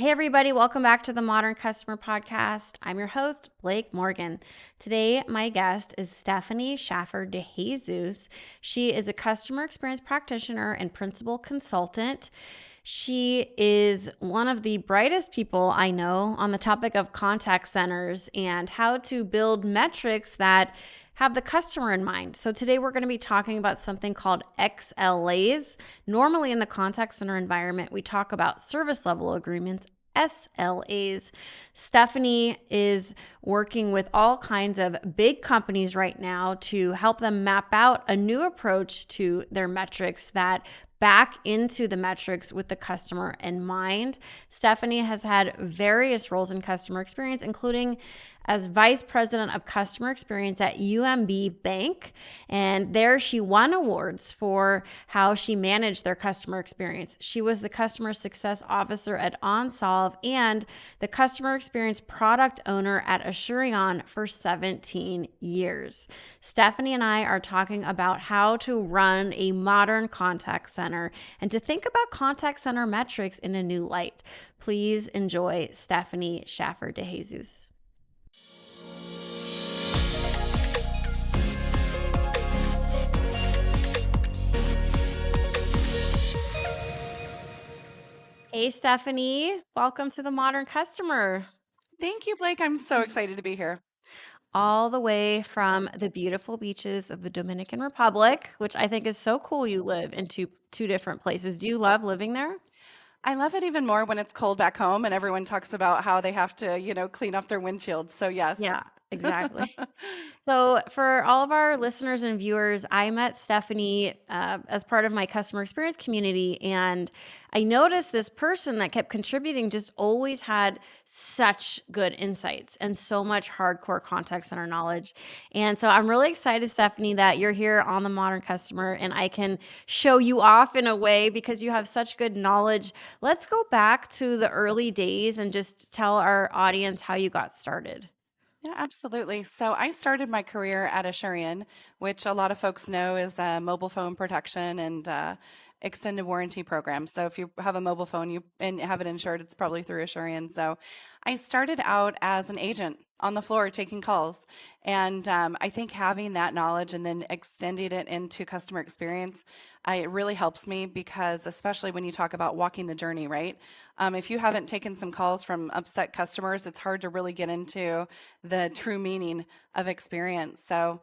Hey, everybody, welcome back to the Modern Customer Podcast. I'm your host, Blake Morgan. Today, my guest is Stephanie Shaffer De Jesus. She is a customer experience practitioner and principal consultant. She is one of the brightest people I know on the topic of contact centers and how to build metrics that have the customer in mind. So today we're going to be talking about something called SLAs. Normally in the contact center environment, we talk about service level agreements, SLAs. Stephanie is working with all kinds of big companies right now to help them map out a new approach to their metrics that back into the metrics with the customer in mind. Stephanie has had various roles in customer experience, including as vice president of customer experience at UMB Bank. And there she won awards for how she managed their customer experience. She was the customer success officer at OnSolve and the customer experience product owner at Assurion for 17 years. Stephanie and I are talking about how to run a modern contact center and to think about contact center metrics in a new light. Please enjoy Stephanie Shaffer De Jesus. Hey, Stephanie, welcome to the Modern Customer. Thank you, Blake. I'm so excited to be here. All the way from the beautiful beaches of the Dominican Republic, which I think is so cool you live in two different places. Do you love living there? I love it even more when it's cold back home and everyone talks about how they have to, clean off their windshields. So, yes. Yeah, exactly. So, for all of our listeners and viewers, I met Stephanie as part of my customer experience community, and I noticed this person that kept contributing just always had such good insights and so much hardcore context center knowledge. And so, I'm really excited, Stephanie, that you're here on the Modern Customer, and I can show you off in a way because you have such good knowledge. Let's go back to the early days and just tell our audience how you got started. Yeah, absolutely. So I started my career at Assurion, which a lot of folks know is a mobile phone protection and extended warranty program. So if you have a mobile phone and have it insured, it's probably through Assurion. So I started out as an agent on the floor taking calls. And I think having that knowledge and then extending it into customer experience, it really helps me because especially when you talk about walking the journey, right? If you haven't taken some calls from upset customers, it's hard to really get into the true meaning of experience. So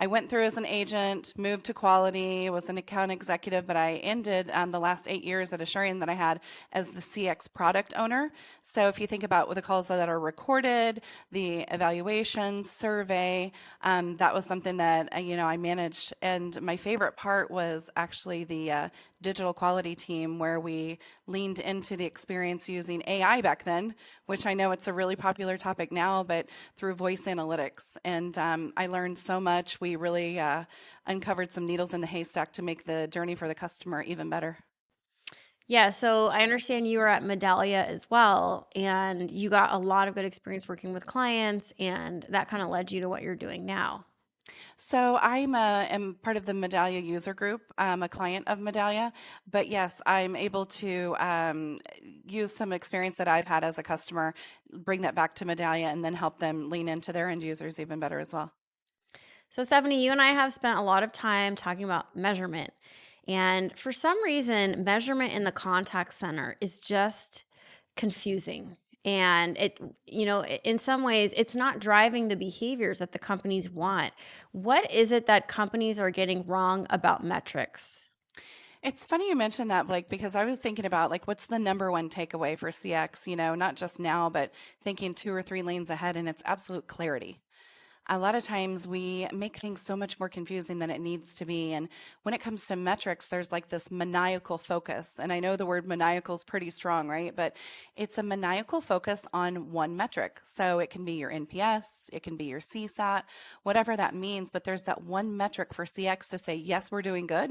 I went through as an agent, moved to quality, was an account executive, but I ended the last 8 years at Assurion that I had as the CX product owner. So if you think about the calls that are recorded, the evaluation, survey, that was something that I managed. And my favorite part was actually the digital quality team where we leaned into the experience using AI back then, which I know it's a really popular topic now, but through voice analytics. And I learned so much. We really uncovered some needles in the haystack to make the journey for the customer even better. Yeah, so I understand you were at Medallia as well, and you got a lot of good experience working with clients, and that kind of led you to what you're doing now. So am part of the Medallia user group. I'm a client of Medallia, but yes, I'm able to use some experience that I've had as a customer, bring that back to Medallia, and then help them lean into their end users even better as well. So, Stephanie, you and I have spent a lot of time talking about measurement. And for some reason, measurement in the contact center is just confusing. And in some ways, it's not driving the behaviors that the companies want. What is it that companies are getting wrong about metrics? It's funny you mentioned that, Blake, because I was thinking about like what's the number one takeaway for CX, not just now, but thinking 2 or 3 lanes ahead, and it's absolute clarity. A lot of times we make things so much more confusing than it needs to be. And when it comes to metrics, there's like this maniacal focus. And I know the word maniacal is pretty strong, right? But it's a maniacal focus on one metric. So it can be your NPS, it can be your CSAT, whatever that means. But there's that one metric for CX to say, yes, we're doing good,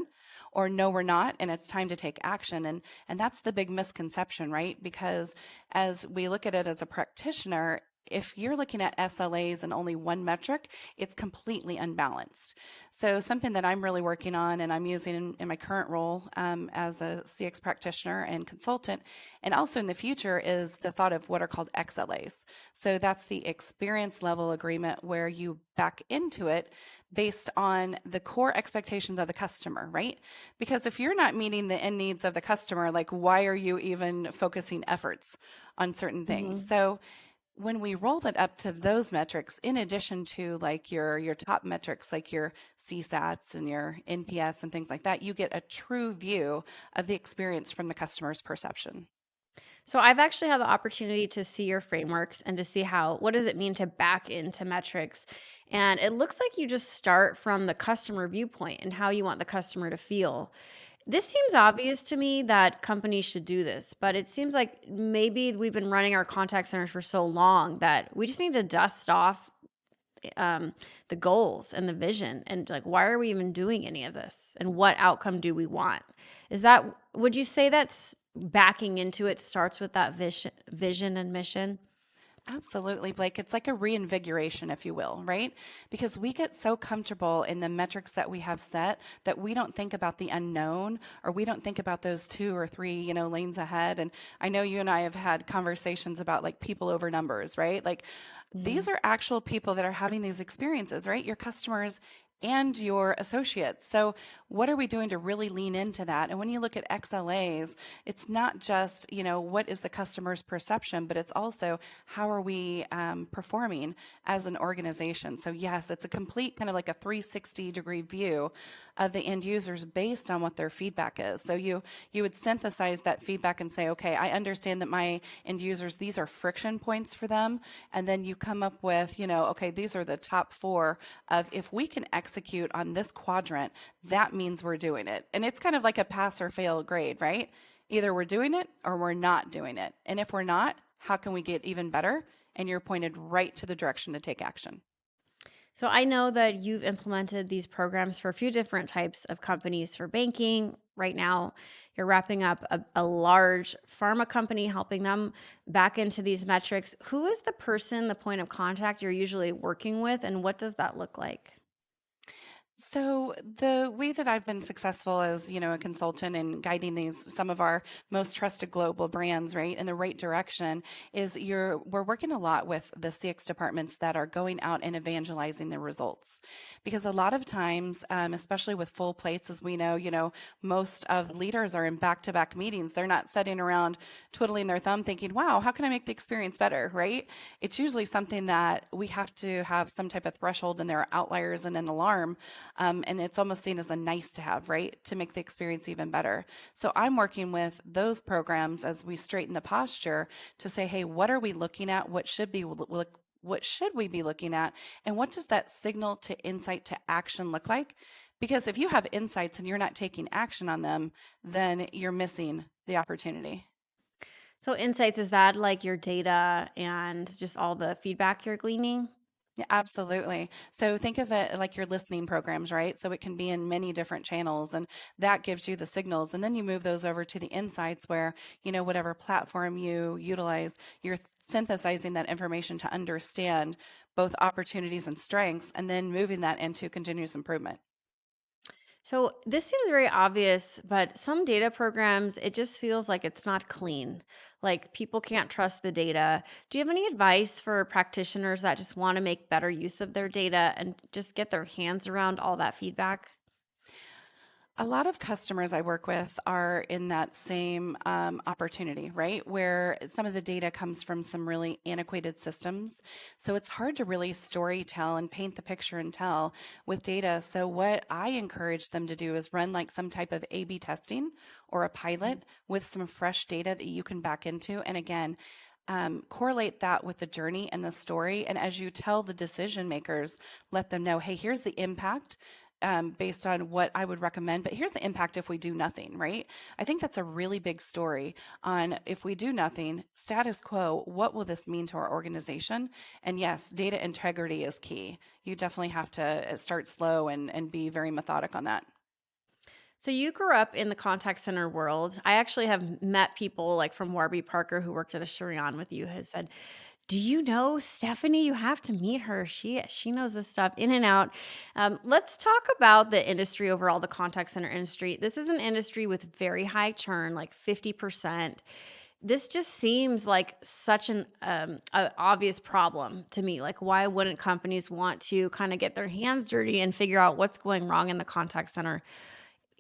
or no, we're not, and it's time to take action. And that's the big misconception, right? Because as we look at it as a practitioner, if you're looking at SLAs and only one metric, it's completely unbalanced. So something that I'm really working on and I'm using in my current role as a CX practitioner and consultant, and also in the future, is the thought of what are called XLAs. So that's the experience level agreement where you back into it based on the core expectations of the customer, right? Because if you're not meeting the end needs of the customer, like why are you even focusing efforts on certain things? Mhm. So when we roll it up to those metrics, in addition to like your top metrics, like your CSATs and your NPS and things like that, you get a true view of the experience from the customer's perception. So I've actually had the opportunity to see your frameworks and to see how what does it mean to back into metrics. And it looks like you just start from the customer viewpoint and how you want the customer to feel. This seems obvious to me that companies should do this, but it seems like maybe we've been running our contact centers for so long that we just need to dust off um, the goals and the vision and like why are we even doing any of this and what outcome do we want? Is that would you say that's backing into it starts with that vision and mission? Absolutely, Blake. It's like a reinvigoration, if you will, right? Because we get so comfortable in the metrics that we have set that we don't think about the unknown or we don't think about those two or three, lanes ahead. And I know you and I have had conversations about like people over numbers, right? Like these Mhm. are actual people that are having these experiences, right? Your customers and your associates. So, what are we doing to really lean into that? And when you look at XLAs, it's not just, what is the customer's perception, but it's also how are we performing as an organization. So, yes, it's a complete kind of like a 360-degree view of the end users based on what their feedback is. So, you would synthesize that feedback and say, okay, I understand that my end users, these are friction points for them. And then you come up with, okay, these are the top four of if we can execute on this quadrant, that means we're doing it. And it's kind of like a pass or fail grade, right? Either we're doing it or we're not doing it. And if we're not, how can we get even better? And you're pointed right to the direction to take action. So I know that you've implemented these programs for a few different types of companies for banking. Right now, you're wrapping up a large pharma company, helping them back into these metrics. Who is the person, the point of contact you're usually working with, and what does that look like? So the way that I've been successful as, a consultant and guiding these some of our most trusted global brands, right, in the right direction is we're working a lot with the CX departments that are going out and evangelizing the results. Because a lot of times, especially with full plates, as we know, most of the leaders are in back-to-back meetings. They're not sitting around twiddling their thumb thinking, wow, how can I make the experience better, right? It's usually something that we have to have some type of threshold and there are outliers and an alarm and it's almost seen as a nice to have, right? To make the experience even better. So I'm working with those programs as we straighten the posture to say, hey, what are we looking at? What should we be looking at? And what does that signal to insight to action look like? Because if you have insights and you're not taking action on them, then you're missing the opportunity. So insights, is that like your data and just all the feedback you're gleaning? Yeah, absolutely. So think of it like your listening programs, right? So it can be in many different channels and that gives you the signals. And then you move those over to the insights where, whatever platform you utilize, you're synthesizing that information to understand both opportunities and strengths and then moving that into continuous improvement. So this seems very obvious, but some data programs, it just feels like it's not clean. Like people can't trust the data. Do you have any advice for practitioners that just want to make better use of their data and just get their hands around all that feedback? A lot of customers I work with are in that same opportunity, right? Where some of the data comes from some really antiquated systems. So it's hard to really story tell and paint the picture and tell with data. So what I encourage them to do is run like some type of A B testing or a pilot with some fresh data that you can back into. And again, correlate that with the journey and the story. And as you tell the decision makers, let them know, hey, here's the impact based on what I would recommend. But here's the impact if we do nothing, right? I think that's a really big story on if we do nothing, status quo, what will this mean to our organization? And yes, data integrity is key. You definitely have to start slow and be very methodic on that. So you grew up in the contact center world. I actually have met people like from Warby Parker who worked at Asurion with you has said Do you know Stephanie? You have to meet her. She knows this stuff in and out. Let's talk about the industry overall, the contact center industry. This is an industry with very high churn, like 50%. This just seems like such a obvious problem to me. Like, why wouldn't companies want to kind of get their hands dirty and figure out what's going wrong in the contact center?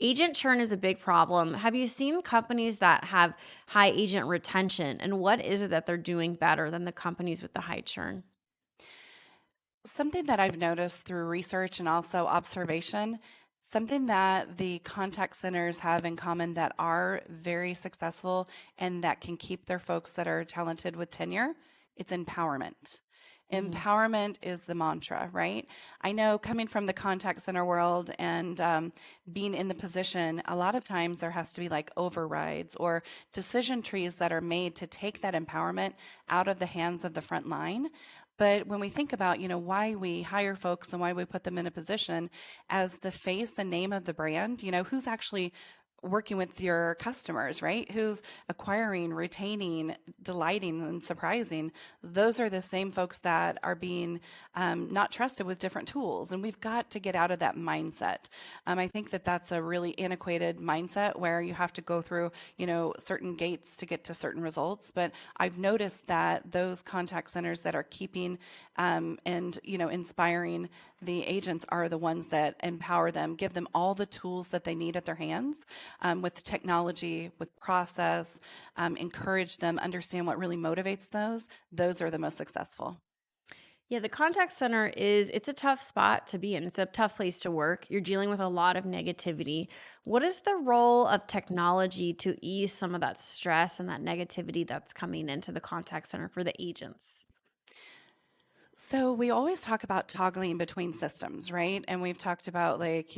Agent churn is a big problem. Have you seen companies that have high agent retention? And what is it that they're doing better than the companies with the high churn? Something that I've noticed through research and also observation, something that the contact centers have in common that are very successful and that can keep their folks that are talented with tenure, it's empowerment. Mhm. Empowerment is the mantra, right? I know coming from the contact center world and being in the position, a lot of times there has to be like overrides or decision trees that are made to take that empowerment out of the hands of the front line. But when we think about, why we hire folks and why we put them in a position as the face and name of the brand, who's actually working with your customers, right? Who's acquiring, retaining, delighting, and surprising. Those are the same folks that are being not trusted with different tools. And we've got to get out of that mindset. I think that that's a really antiquated mindset where you have to go through, certain gates to get to certain results. But I've noticed that those contact centers that are keeping and, inspiring the agents are the ones that empower them, give them all the tools that they need at their hands with technology, with process, encourage them, understand what really motivates those are the most successful. Yeah, the contact center it's a tough spot to be in. It's a tough place to work. You're dealing with a lot of negativity. What is the role of technology to ease some of that stress and that negativity that's coming into the contact center for the agents? So we always talk about toggling between systems, right? And we've talked about like,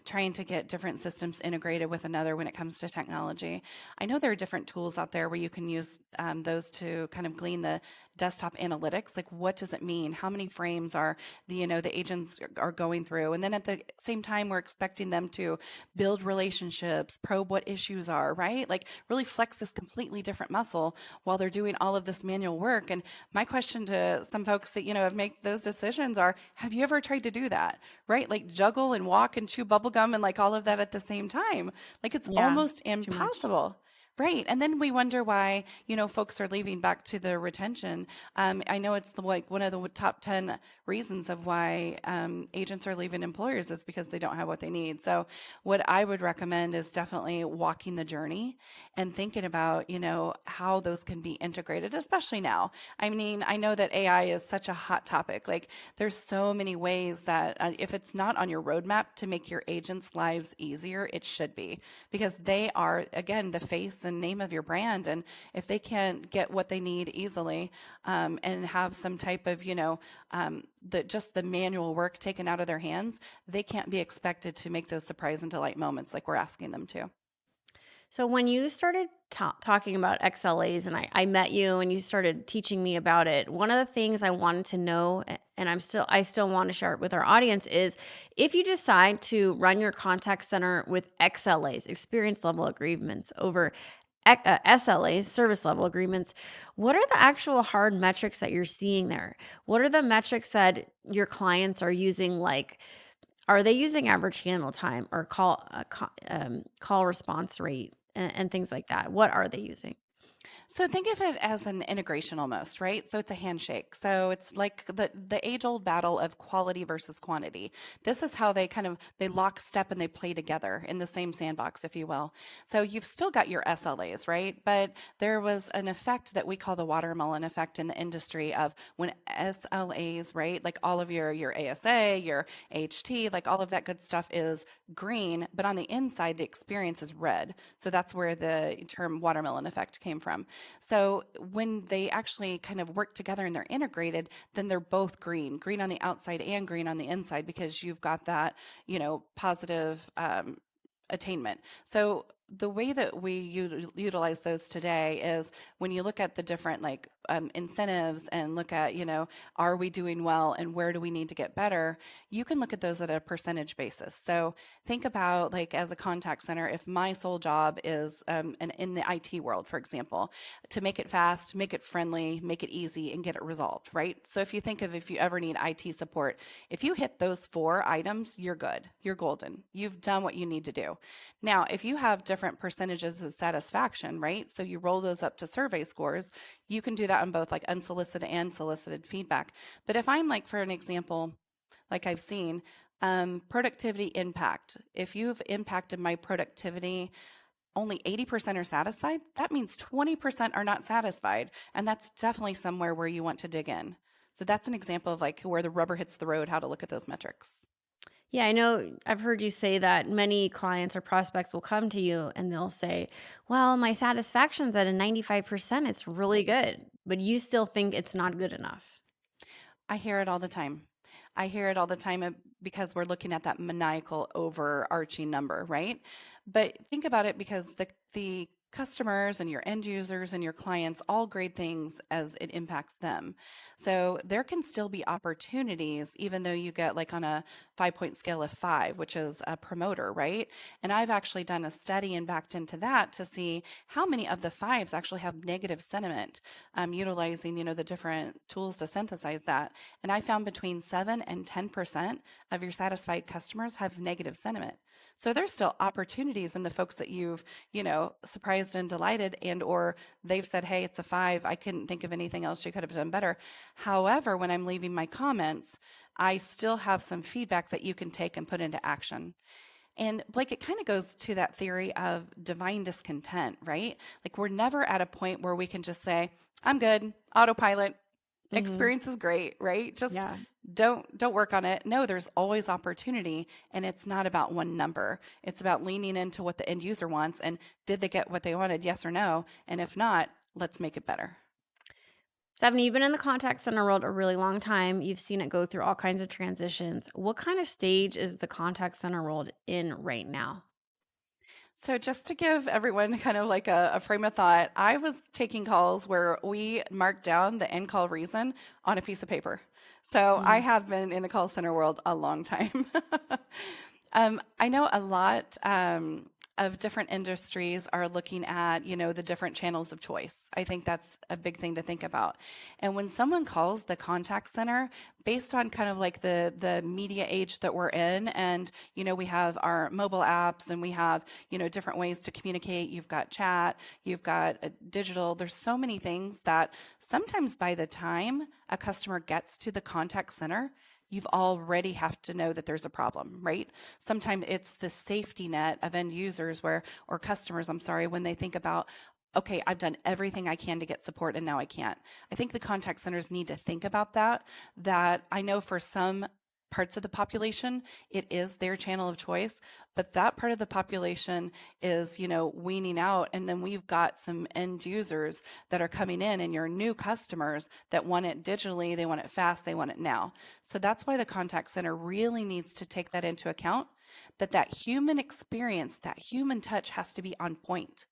trying to get different systems integrated with another when it comes to technology. I know there are different tools out there where you can use those to kind of glean the desktop analytics. Like, what does it mean? How many frames are the agents are going through? And then at the same time, we're expecting them to build relationships, probe what issues are, right? Like really flex this completely different muscle while they're doing all of this manual work. And my question to some folks that, have made those decisions are, have you ever tried to do that? Right? Like juggle and walk and chew bubblegum and like all of that at the same time. Like it's Yeah, almost it's too much. impossible. Right. And then we wonder why, folks are leaving back to the retention. I know it's like one of the top 10 reasons of why agents are leaving employers is because they don't have what they need. So what I would recommend is definitely walking the journey and thinking about, how those can be integrated, especially now. I mean, I know that AI is such a hot topic. Like there's so many ways that if it's not on your roadmap to make your agents' lives easier, it should be because they are, again, the face and name of your brand. And if they can't get what they need easily and have some type of, just the manual work taken out of their hands, they can't be expected to make those surprise and delight moments like we're asking them to. So when you started talking about XLAs and I met you and you started teaching me about it, one of the things I wanted to know and I still want to share it with our audience is if you decide to run your contact center with XLAs, experience level agreements over SLAs, service level agreements, what are the actual hard metrics that you're seeing there? What are the metrics that your clients are using like are they using average handle time or call response rate and things like that? What are they using? So think of it as an integration almost, right? So it's a handshake. So it's like the age old battle of quality versus quantity. This is how they lock step and they play together in the same sandbox, if you will. So you've still got your SLAs, right? But there was an effect that we call the watermelon effect in the industry of when SLAs, right? Like all of your ASA, your HT, like all of that good stuff is green, but on the inside the experience is red. So that's where the term watermelon effect came from. So when they actually kind of work together and they're integrated, then they're both green on the outside and green on the inside because you've got that, positive attainment. So the way that we utilize those today is when you look at the different incentives and look at, are we doing well and where do we need to get better? You can look at those at a percentage basis. So think about like as a contact center, if my sole job is in the IT world, for example, to make it fast, make it friendly, make it easy, and get it resolved, right? So if you think of if you ever need IT support, if you hit those 4 items, you're good. You're golden. You've done what you need to do. Now, if you have different percentages of satisfaction, right? So you roll those up to survey scores, you can do that on both like unsolicited and solicited feedback. But if I'm like, for an example, like I've seen, productivity impact, if you've impacted my productivity, only 80% are satisfied, that means 20% are not satisfied. And that's definitely somewhere where you want to dig in. So that's an example of like where the rubber hits the road, how to look at those metrics. Yeah, I know I've heard you say that many clients or prospects will come to you and they'll say, well, my satisfaction's at a 95%. It's really good, but you still think it's not good enough. I hear it all the time. I hear it all the time because we're looking at that maniacal overarching number, right? But think about it because the customers and your end users and your clients all grade things as it impacts them. So there can still be opportunities, even though you get like on a 5 point scale of 5, which is a promoter, right? And I've actually done a study and backed into that to see how many of the fives actually have negative sentiment, utilizing, the different tools to synthesize that. And I found between 7 and 10% of your satisfied customers have negative sentiment. So there's still opportunities in the folks that you've, surprised and delighted, and or they've said, hey, it's a 5. I couldn't think of anything else you could have done better. However, when I'm leaving my comments, I still have some feedback that you can take and put into action. And Blake, it kind of goes to that theory of divine discontent, right? Like we're never at a point where we can just say, I'm good, autopilot, Hmm. experience is great, right? Just Yeah. don't work on it. No, there's always opportunity, and it's not about one number. It's about leaning into what the end user wants and did they get what they wanted, yes or no? And if not, let's make it better. Stephanie, you've been in the contact center world a really long time. You've seen it go through all kinds of transitions. What kind of stage is the contact center world in right now? So, just to give everyone kind of like a frame of thought, I was taking calls where we marked down the end call reason on a piece of paper. So, I Mm. have been in the call center world a long time. I know a lot of different industries are looking at, the different channels of choice. I think that's a big thing to think about. And when someone calls the contact center, based on kind of like the media age that we're in, and we have our mobile apps, and we have different ways to communicate. You've got chat, you've got digital. There's so many things that sometimes by the time a customer gets to the contact center, you've already have to know that there's a problem, right? Sometimes it's the safety net of end users or customers, I'm sorry, when they think about, okay, I've done everything I can to get support and now I can't. I think the contact centers need to think about that I know for some parts of the population, it is their channel of choice, but that part of the population is, weaning out. And then we've got some end users that are coming in and your new customers that want it digitally, they want it fast, they want it now. So that's why the contact center really needs to take that into account, that human experience, that human touch has to be on point.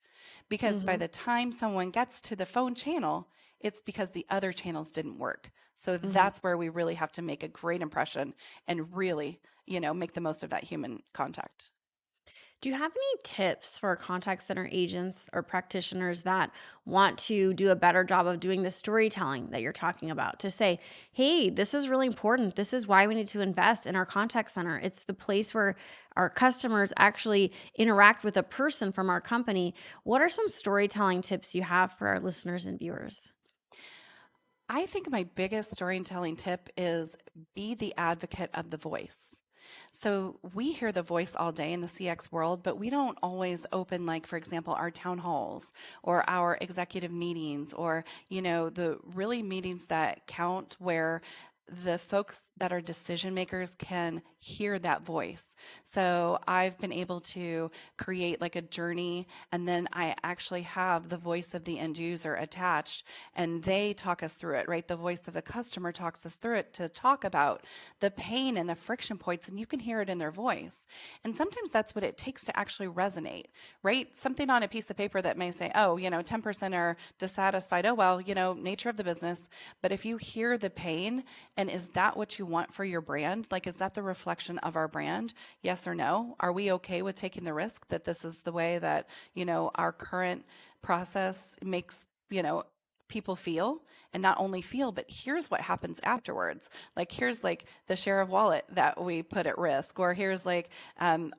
Because by Hmm. the time someone gets to the phone channel, it's because the other channels didn't work. So Hmm. that's where we really have to make a great impression and really, make the most of that human contact. Do you have any tips for contact center agents or practitioners that want to do a better job of doing the storytelling that you're talking about? To say, hey, this is really important. This is why we need to invest in our contact center. It's the place where our customers actually interact with a person from our company. What are some storytelling tips you have for our listeners and viewers? I think my biggest storytelling tip is be the advocate of the voice. So we hear the voice all day in the CX world, but we don't always open, like, for example, our town halls or our executive meetings or, the really meetings that count where the folks that are decision makers can hear that voice. So I've been able to create like a journey, and then I actually have the voice of the end user attached, and they talk us through it, right? The voice of the customer talks us through it to talk about the pain and the friction points, and you can hear it in their voice. And sometimes that's what it takes to actually resonate, right? Something on a piece of paper that may say, oh, 10% are dissatisfied. Oh, well, nature of the business. But if you hear the pain, and is that what you want for your brand? Like, is that the reflection of our brand? Yes or no? Are we okay with taking the risk that this is the way that, our current process makes, people feel, and not only feel, but here's what happens afterwards. Like, here's like the share of wallet that we put at risk, or here's like,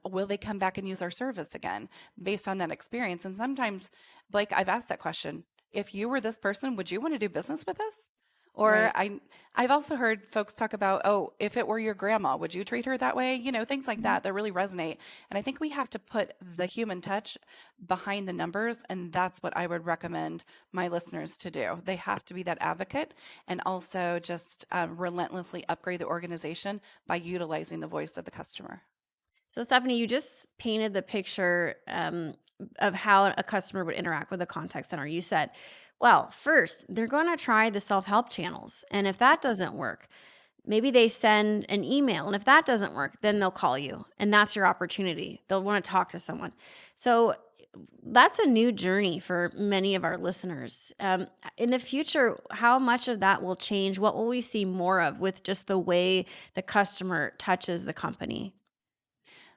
will they come back and use our service again based on that experience? And sometimes, Blake, I've asked that question. If you were this person, would you want to do business with us? Or Right. I've also heard folks talk about, oh, if it were your grandma, would you treat her that way? Things like Mhm. that really resonate. And I think we have to put the human touch behind the numbers. And that's what I would recommend my listeners to do. They have to be that advocate, and also just relentlessly upgrade the organization by utilizing the voice of the customer. So, Stephanie, you just painted the picture of how a customer would interact with a contact center. You said, well, first, they're going to try the self help channels. And if that doesn't work, maybe they send an email. And if that doesn't work, then they'll call you. And that's your opportunity. They'll want to talk to someone. So, that's a new journey for many of our listeners. In the future, how much of that will change? What will we see more of with just the way the customer touches the company?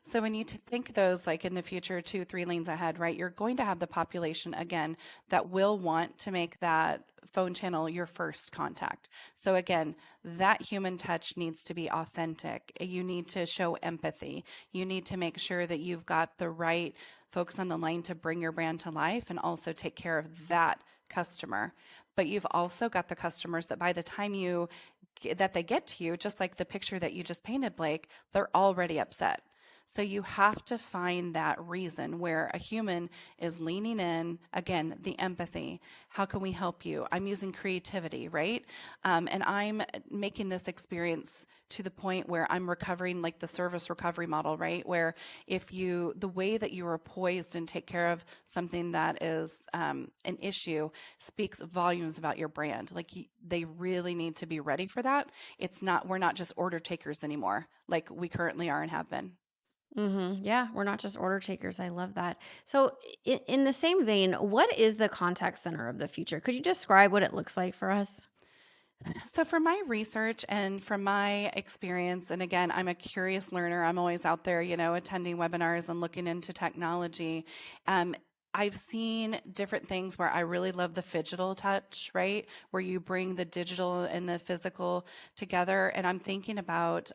So when you think those like in the future, 2, 3 lanes ahead, right, you're going to have the population again that will want to make that phone channel your first contact. So again, that human touch needs to be authentic. You need to show empathy. You need to make sure that you've got the right folks on the line to bring your brand to life and also take care of that customer. But you've also got the customers that by the time that they get to you, just like the picture that you just painted, Blake, they're already upset. So you have to find that reason where a human is leaning in, again, the empathy. How can we help you? I'm using creativity, right? And I'm making this experience to the point where I'm recovering like the service recovery model, right? Where the way that you are poised and take care of something that is an issue speaks volumes about your brand. Like they really need to be ready for that. We're not just order takers anymore, like we currently are and have been. Yeah, we're not just order takers. I love that. So, in the same vein, what is the contact center of the future? Could you describe what it looks like for us? So, from my research and from my experience, and again, I'm a curious learner. I'm always out there, attending webinars and looking into technology. Um, I've seen different things where I really love the phygital touch, right? Where you bring the digital and the physical together. And I'm thinking about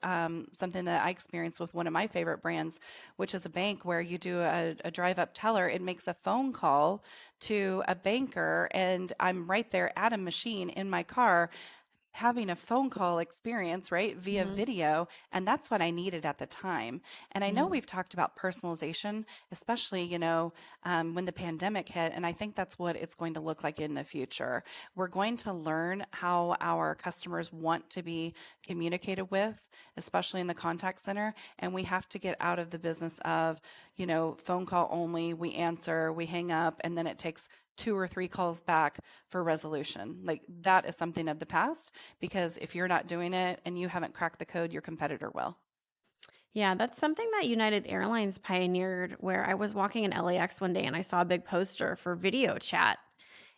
something that I experienced with one of my favorite brands, which is a bank where you do a drive up teller. It makes a phone call to a banker, and I'm right there at a machine in my car having a phone call experience, right, via Hmm. video. And that's what I needed at the time. And I know Hmm. we've talked about personalization, especially, when the pandemic hit. And I think that's what it's going to look like in the future. We're going to learn how our customers want to be communicated with, especially in the contact center. And we have to get out of the business of, phone call only, we answer, we hang up, and then it takes 2 or 3 calls back for resolution. Like that is something of the past, because if you're not doing it and you haven't cracked the code, your competitor will. Yeah, that's something that United Airlines pioneered. Where I was walking in LAX one day and I saw a big poster for video chat.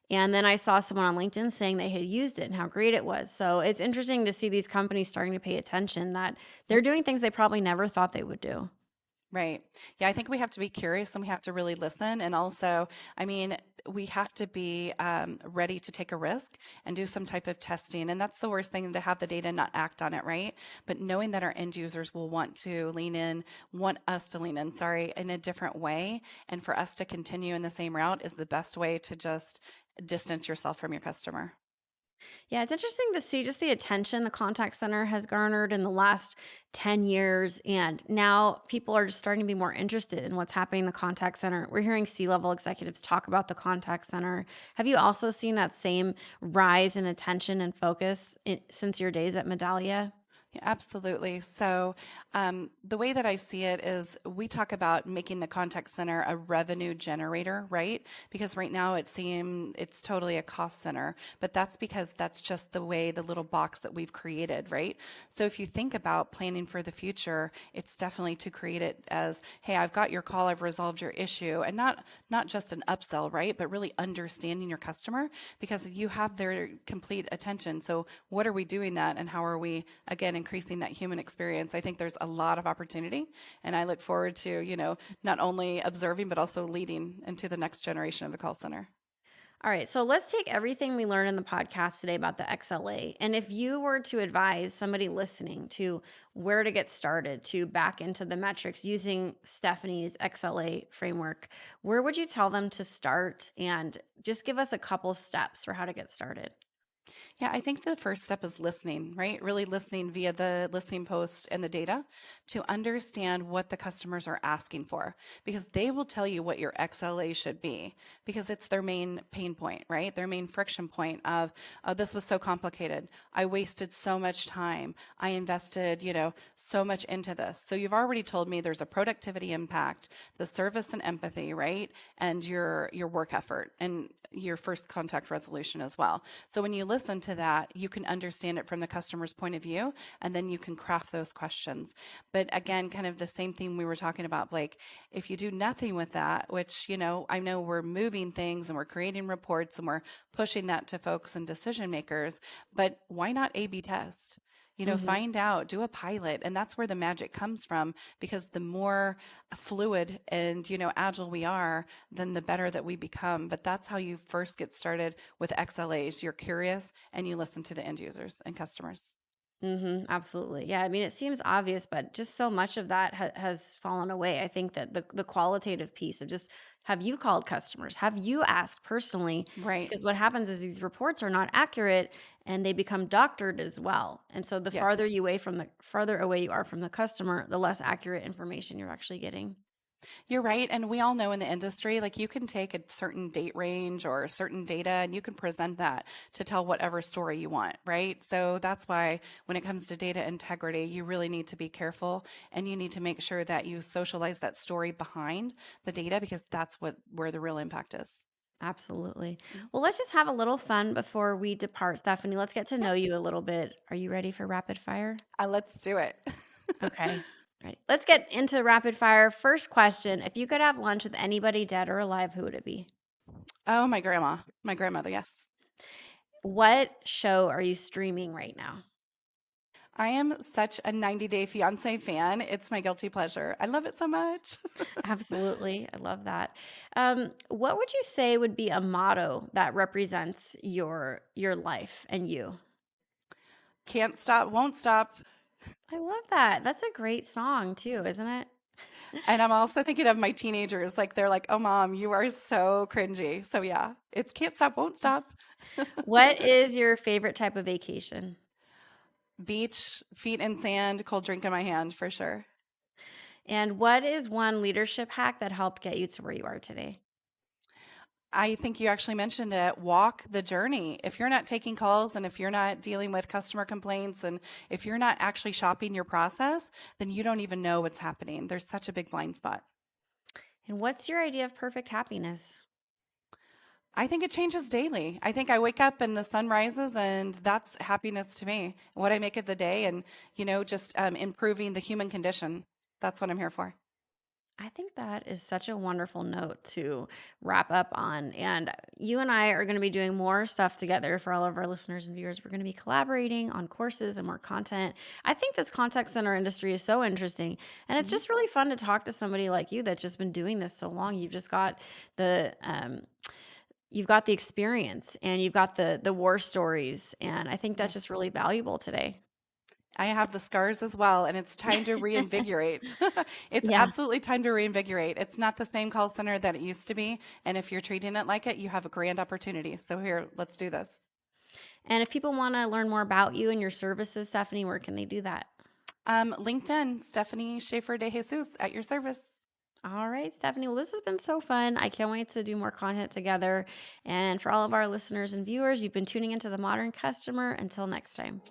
And then I saw someone on LinkedIn saying they had used it and how great it was. So it's interesting to see these companies starting to pay attention that they're doing things they probably never thought they would do. Right. Yeah, I think we have to be curious and we have to really listen. And also, I mean, we have to be ready to take a risk and do some type of testing. And that's the worst thing, to have the data and not act on it, right? But knowing that our end users will want us to lean in, sorry, in a different way. And for us to continue in the same route is the best way to just distance yourself from your customer. Yeah, it's interesting to see just the attention the contact center has garnered in the last 10 years. And now people are just starting to be more interested in what's happening in the contact center. We're hearing C-level executives talk about the contact center. Have you also seen that same rise in attention and focus since your days at Medallia? Yeah, absolutely. So, the way that I see it is we talk about making the contact center a revenue generator, right? Because right now it's totally a cost center, but that's because that's just the way the little box that we've created, right? So if you think about planning for the future, it's definitely to create it as, hey, I've got your call, I've resolved your issue, and not just an upsell, right? But really understanding your customer because you have their complete attention. So what are we doing that, and how are we again increasing that human experience? I think there's a lot of opportunity, and I look forward to, not only observing, but also leading into the next generation of the call center. All right, so let's take everything we learned in the podcast today about the XLA. And if you were to advise somebody listening to where to get started to back into the metrics using Stephanie's XLA framework, where would you tell them to start? And just give us a couple steps for how to get started. Yeah, I think the first step is listening, right? Really listening via the listening post and the data to understand what the customers are asking for because they will tell you what your XLA should be because it's their main pain point, right? Their main friction point of, oh, this was so complicated. I wasted so much time. I invested, so much into this. So you've already told me there's a productivity impact, the service and empathy, right? And your work effort and your first contact resolution as well. So when you listen to that, you can understand it from the customer's point of view, and then you can craft those questions. But again, kind of the same thing we were talking about, Blake, if you do nothing with that, which, I know we're moving things and we're creating reports and we're pushing that to folks and decision makers, but why not A/B test? Find out, do a pilot. And that's where the magic comes from because the more fluid and, agile we are, then the better that we become. But that's how you first get started with XLAs. You're curious and you listen to the end users and customers. Absolutely. Yeah. I mean, it seems obvious, but just so much of that has fallen away. I think that the qualitative piece of just have you called customers? Have you asked personally? Right. Because what happens is these reports are not accurate and they become doctored as well. And so the Yes. farther away you are from the customer, the less accurate information you're actually getting. You're right. And we all know in the industry, like you can take a certain date range or certain data and you can present that to tell whatever story you want, right? So that's why when it comes to data integrity, you really need to be careful and you need to make sure that you socialize that story behind the data because that's where the real impact is. Absolutely. Well, let's just have a little fun before we depart, Stephanie. Let's get to Yeah. know you a little bit. Are you ready for rapid fire? Let's do it. Okay. Ready. Let's get into rapid fire. First question. If you could have lunch with anybody dead or alive, who would it be? Oh, my grandma, my grandmother. Yes. What show are you streaming right now? I am such a 90 Day Fiance fan. It's my guilty pleasure. I love it so much. Absolutely. I love that. What would you say would be a motto that represents your life and you? Can't stop, won't stop. I love that. That's a great song too, isn't it? And I'm also thinking of my teenagers. Like they're like, oh, mom, you are so cringy. So yeah, it's can't stop, won't stop. What is your favorite type of vacation? Beach, feet in sand, cold drink in my hand for sure. And what is one leadership hack that helped get you to where you are today? I think you actually mentioned it. Walk the journey. If you're not taking calls and if you're not dealing with customer complaints and if you're not actually shopping your process, then you don't even know what's happening. There's such a big blind spot. And what's your idea of perfect happiness? I think it changes daily. I think I wake up and the sun rises and that's happiness to me. What I make of the day and, just improving the human condition. That's what I'm here for. I think that is such a wonderful note to wrap up on. And you and I are going to be doing more stuff together for all of our listeners and viewers. We're going to be collaborating on courses and more content. I think this contact center industry is so interesting. And it's Mhm. just really fun to talk to somebody like you that's just been doing this so long. The you've got the experience and you've got the war stories. And I think that's just Yes. really valuable today. I have the scars as well, and it's time to reinvigorate. It's Yeah. absolutely time to reinvigorate. It's not the same call center that it used to be. And if you're treating it like it, you have a grand opportunity. So, here, let's do this. And if people want to learn more about you and your services, Stephanie, where can they do that? LinkedIn, Stephanie Shaffer De Jesus at your service. All right, Stephanie. Well, this has been so fun. I can't wait to do more content together. And for all of our listeners and viewers, you've been tuning into The Modern Customer. Until next time.